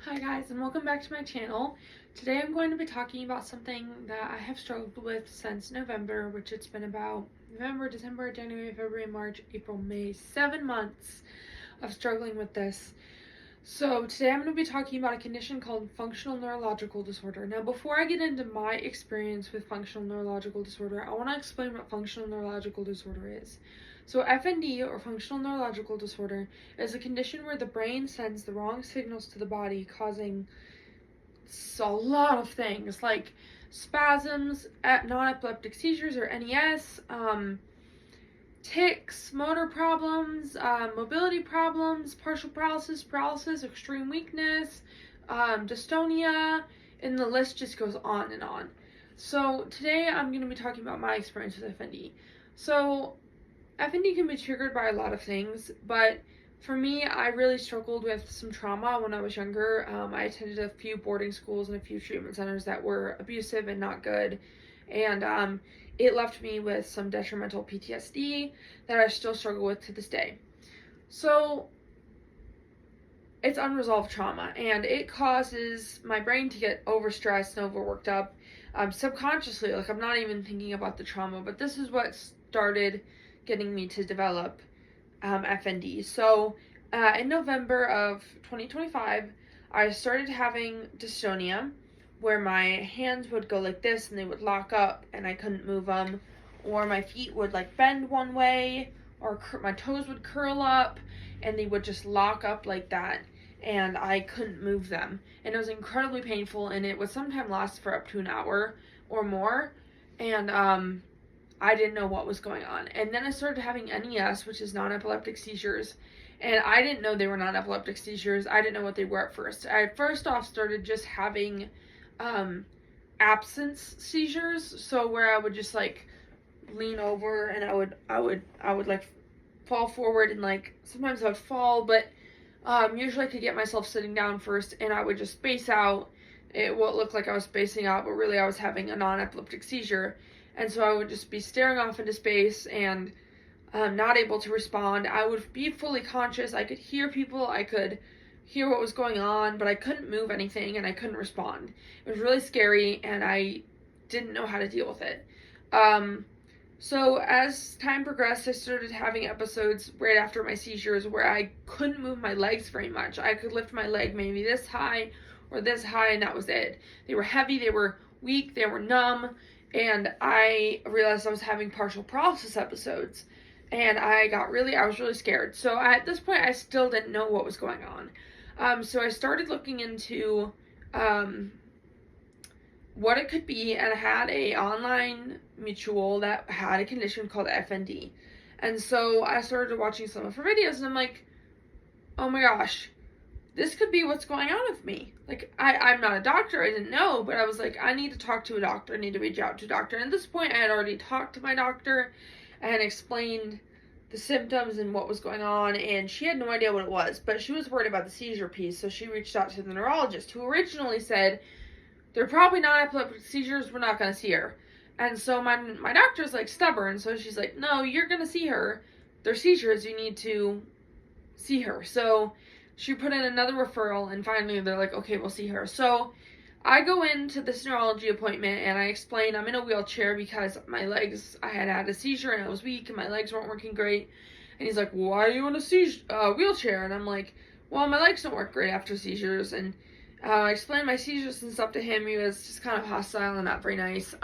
Hi guys, and welcome back to my channel. Today I'm going to be talking about something that I have struggled with since November, which it's been about November, December, January, February, March, April, May, 7 months of struggling with this. So today I'm going to be talking about a condition called functional neurological disorder. Now before I get into my experience with functional neurological disorder, I want to explain what functional neurological disorder is. So FND, or functional neurological disorder, is a condition where the brain sends the wrong signals to the body, causing a lot of things like spasms, non-epileptic seizures or NES, tics, motor problems, mobility problems, partial paralysis, extreme weakness, dystonia, and the list just goes on and on. So today I'm going to be talking about my experience with FND. So FND can be triggered by a lot of things, but for me, I really struggled with some trauma when I was younger. I attended a few boarding schools and a few treatment centers that were abusive and not good, and it left me with some detrimental PTSD that I still struggle with to this day. So it's unresolved trauma, and it causes my brain to get overstressed and overworked up subconsciously. Like, I'm not even thinking about the trauma, but this is what started getting me to develop FND. So in November of 2025, I started having dystonia, where my hands would go like this and they would lock up and I couldn't move them, or my feet would like bend one way, or my toes would curl up and they would just lock up like that, and I couldn't move them, and it was incredibly painful, and it would sometimes last for up to an hour or more, and I didn't know what was going on. And then I started having NES, which is non-epileptic seizures, and I didn't know they were non-epileptic seizures. I didn't know what they were at first. I first off started just having absence seizures, so where I would just like lean over and I would like fall forward, and like sometimes I would fall, but usually I could get myself sitting down first, and I would just space out. It would look like I was spacing out, but really I was having a non-epileptic seizure. And so I would just be staring off into space and not able to respond. I would be fully conscious. I could hear people. I could hear what was going on, but I couldn't move anything and I couldn't respond. It was really scary, and I didn't know how to deal with it. So as time progressed, I started having episodes right after my seizures where I couldn't move my legs very much. I could lift my leg maybe this high or this high, and that was it. They were heavy, they were weak, they were numb. And I realized I was having partial paralysis episodes, and I was really scared. So at this point, I still didn't know what was going on. So I started looking into what it could be, and I had a online mutual that had a condition called FND. And so I started watching some of her videos, and I'm like, oh my gosh, this could be what's going on with me. Like, I'm not a doctor, I didn't know, but I was like, I need to talk to a doctor, I need to reach out to a doctor. And at this point, I had already talked to my doctor and explained the symptoms and what was going on, and she had no idea what it was, but she was worried about the seizure piece, so she reached out to the neurologist, who originally said, they're probably not epileptic seizures, we're not going to see her. And so my doctor's like stubborn, so she's like, no, you're going to see her. They're seizures, you need to see her. So she put in another referral, and finally they're like, okay, we'll see her. So I go into this neurology appointment, and I explain I'm in a wheelchair because my legs, I had a seizure and I was weak and my legs weren't working great. And he's like, why are you in a wheelchair? And I'm like, well, my legs don't work great after seizures. And I explained my seizures and stuff to him. He was just kind of hostile and not very nice.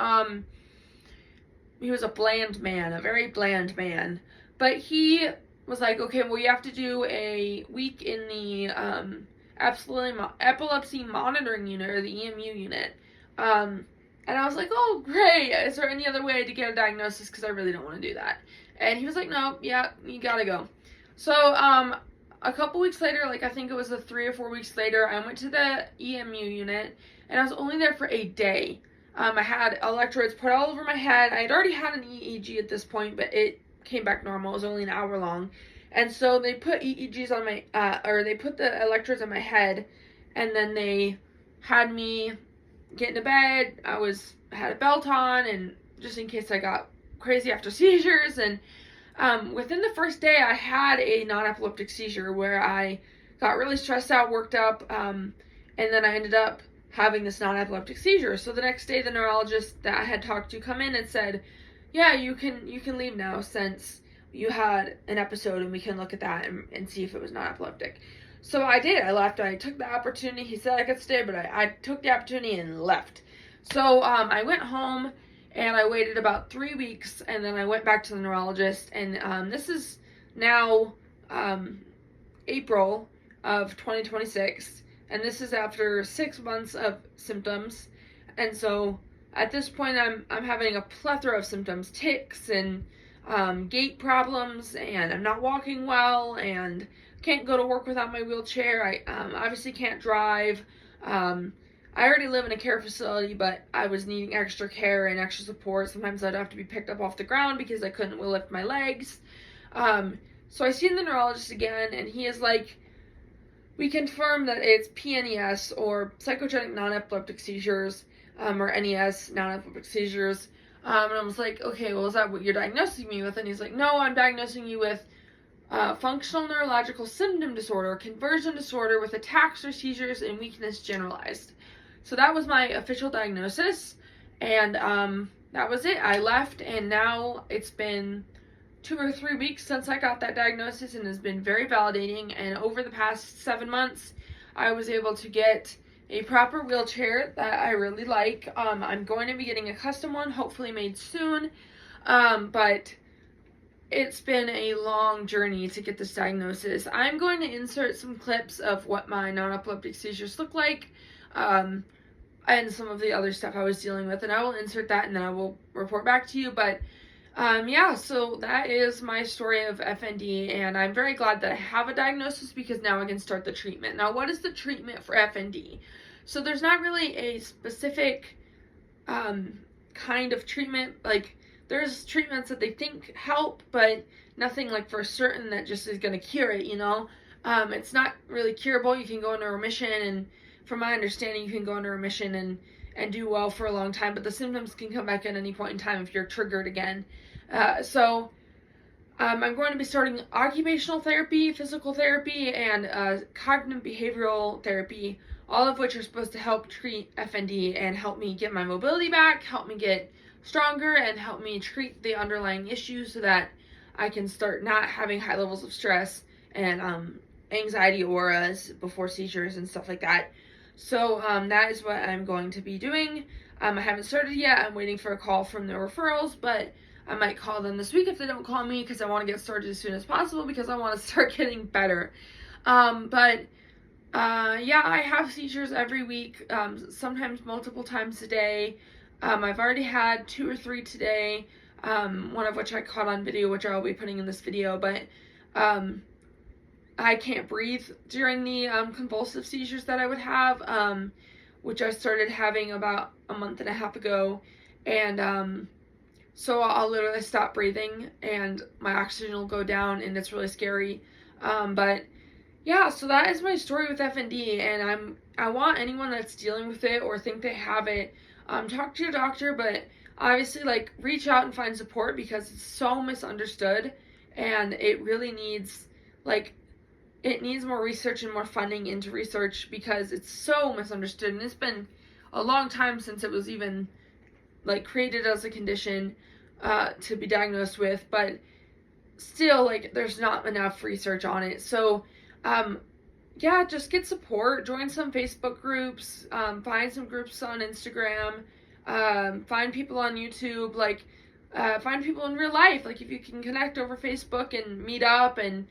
He was a very bland man. But he was like, okay, well, you have to do a week in the epilepsy monitoring unit, or the EMU unit. And I was like, oh, great. Is there any other way to get a diagnosis? Because I really don't want to do that. And he was like, no, yeah, you gotta go. So a couple weeks later, like I think it was 3 or 4 weeks later, I went to the EMU unit, and I was only there for a day. I had electrodes put all over my head. I had already had an EEG at this point, but it came back normal. It was only an hour long. And so they put EEGs on my, they put the electrodes on my head, and then they had me get into bed. I had a belt on, and just in case I got crazy after seizures. And within the first day, I had a non-epileptic seizure where I got really stressed out, worked up, and then I ended up having this non-epileptic seizure. So the next day, the neurologist that I had talked to come in and said, yeah, you can leave now since you had an episode, and we can look at that and see if it was non-epileptic. So I did. I left. I took the opportunity. He said I could stay, but I took the opportunity and left. So I went home, and I waited about 3 weeks, and then I went back to the neurologist, and this is now April of 2026, and this is after 6 months of symptoms. And so at this point, I'm having a plethora of symptoms: tics and gait problems, and I'm not walking well, and can't go to work without my wheelchair. I obviously can't drive. I already live in a care facility, but I was needing extra care and extra support. Sometimes I'd have to be picked up off the ground because I couldn't lift my legs. So I seen the neurologist again, and he is like, we confirm that it's PNES, or psychogenic non-epileptic seizures, or NES, non-epileptic seizures. And I was like, okay, well, is that what you're diagnosing me with? And he's like, no, I'm diagnosing you with functional neurological symptom disorder, conversion disorder with attacks or seizures and weakness generalized. So that was my official diagnosis, and that was it. I left, and now it's been 2 or 3 weeks since I got that diagnosis, and has been very validating. And over the past 7 months, I was able to get a proper wheelchair that I really like. I'm going to be getting a custom one, hopefully made soon. But it's been a long journey to get this diagnosis. I'm going to insert some clips of what my non-epileptic seizures look like, and some of the other stuff I was dealing with, and I will insert that, and then I will report back to you. But yeah, so that is my story of FND, and I'm very glad that I have a diagnosis, because now I can start the treatment. Now, what is the treatment for FND? So there's not really a specific kind of treatment. Like, there's treatments that they think help, but nothing like for certain that just is going to cure it, you know? It's not really curable. You can go into remission, and from my understanding, you can go into remission and do well for a long time, but the symptoms can come back at any point in time if you're triggered again. So I'm going to be starting occupational therapy, physical therapy, and cognitive behavioral therapy, all of which are supposed to help treat FND and help me get my mobility back, help me get stronger, and help me treat the underlying issues so that I can start not having high levels of stress and anxiety auras before seizures and stuff like that. So that is what I'm going to be doing. I haven't started yet. I'm waiting for a call from the referrals, but I might call them this week if they don't call me, because I want to get started as soon as possible, because I want to start getting better. Yeah, I have seizures every week, sometimes multiple times a day. I've already had 2 or 3 today, one of which I caught on video, which I'll be putting in this video, but I can't breathe during the convulsive seizures that I would have, which I started having about a month and a half ago, and so I'll literally stop breathing, and my oxygen will go down, and it's really scary. But yeah, so that is my story with FND, and I want anyone that's dealing with it or think they have it, talk to your doctor, but obviously, like, reach out and find support, because it's so misunderstood, and it really needs, like, it needs more research and more funding into research, because it's so misunderstood, and it's been a long time since it was even, like, created as a condition to be diagnosed with, but still, like, there's not enough research on it. So yeah, just get support, join some Facebook groups, find some groups on Instagram, find people on YouTube, like, find people in real life, like, if you can connect over Facebook and meet up and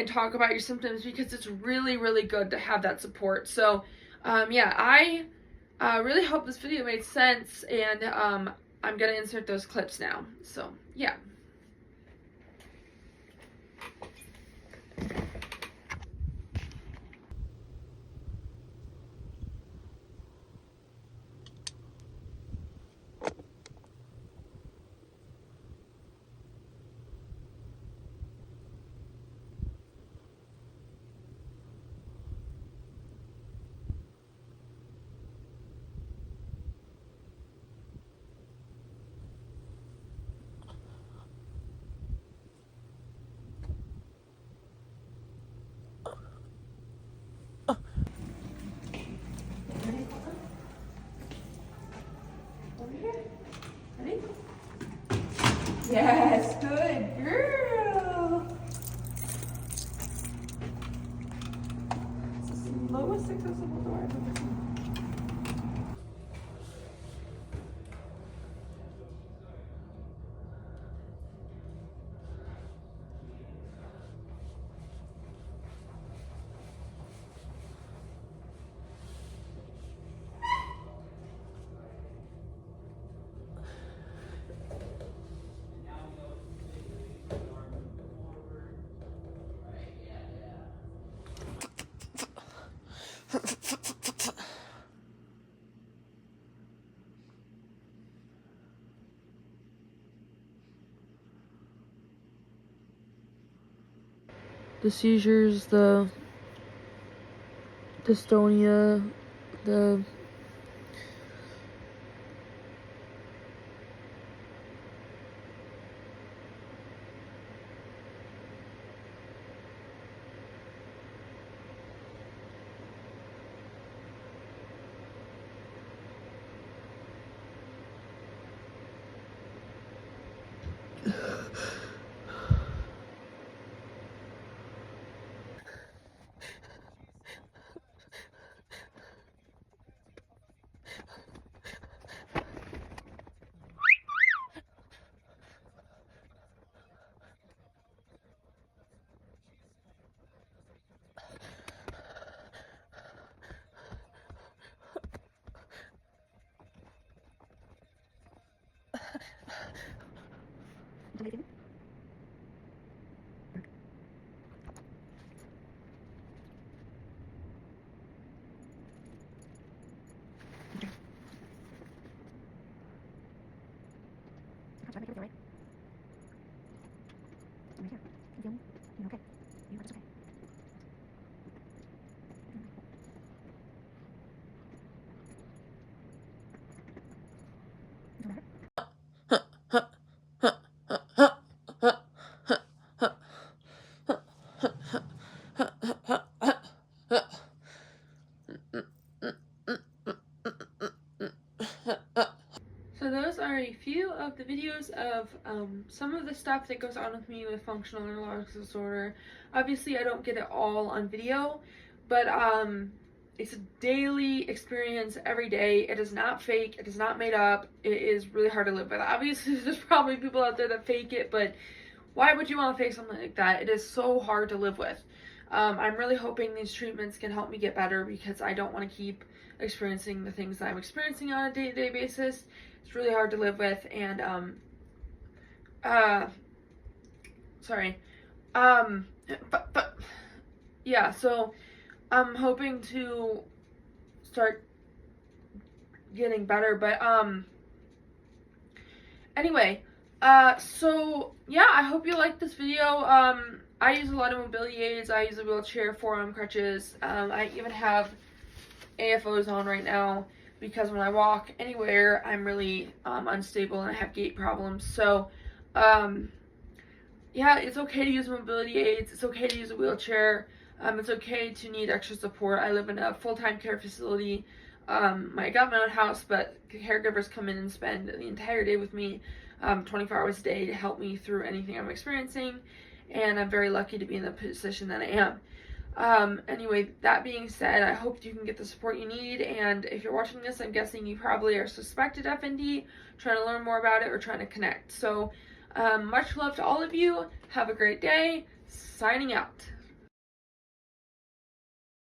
talk about your symptoms, because it's really, really good to have that support. So yeah, I really hope this video made sense, and I'm gonna insert those clips now. So yeah. slowest accessible door I've ever seen. The seizures, the dystonia, the So those are a few of the videos of some of the stuff that goes on with me with functional neurological disorder. Obviously, I don't get it all on video, but it's a daily experience every day. It is not fake. It is not made up. It is really hard to live with. Obviously, there's probably people out there that fake it, but why would you want to fake something like that? It is so hard to live with. I'm really hoping these treatments can help me get better because I don't want to keep experiencing the things that I'm experiencing on a day-to-day basis. It's really hard to live with, and but yeah, so I'm hoping to start getting better, but anyway, so yeah, I hope you liked this video. I use a lot of mobility aids. I use a wheelchair, forearm crutches. I even have AFOs on right now because when I walk anywhere, I'm really unstable and I have gait problems. So, yeah, it's okay to use mobility aids. It's okay to use a wheelchair. It's okay to need extra support. I live in a full-time care facility. I got my own house, but caregivers come in and spend the entire day with me, 24 hours a day to help me through anything I'm experiencing. And I'm very lucky to be in the position that I am. Anyway, that being said, I hope you can get the support you need, and if you're watching this, I'm guessing you probably are suspected FND, trying to learn more about it, or trying to connect. So, much love to all of you. Have a great day. Signing out.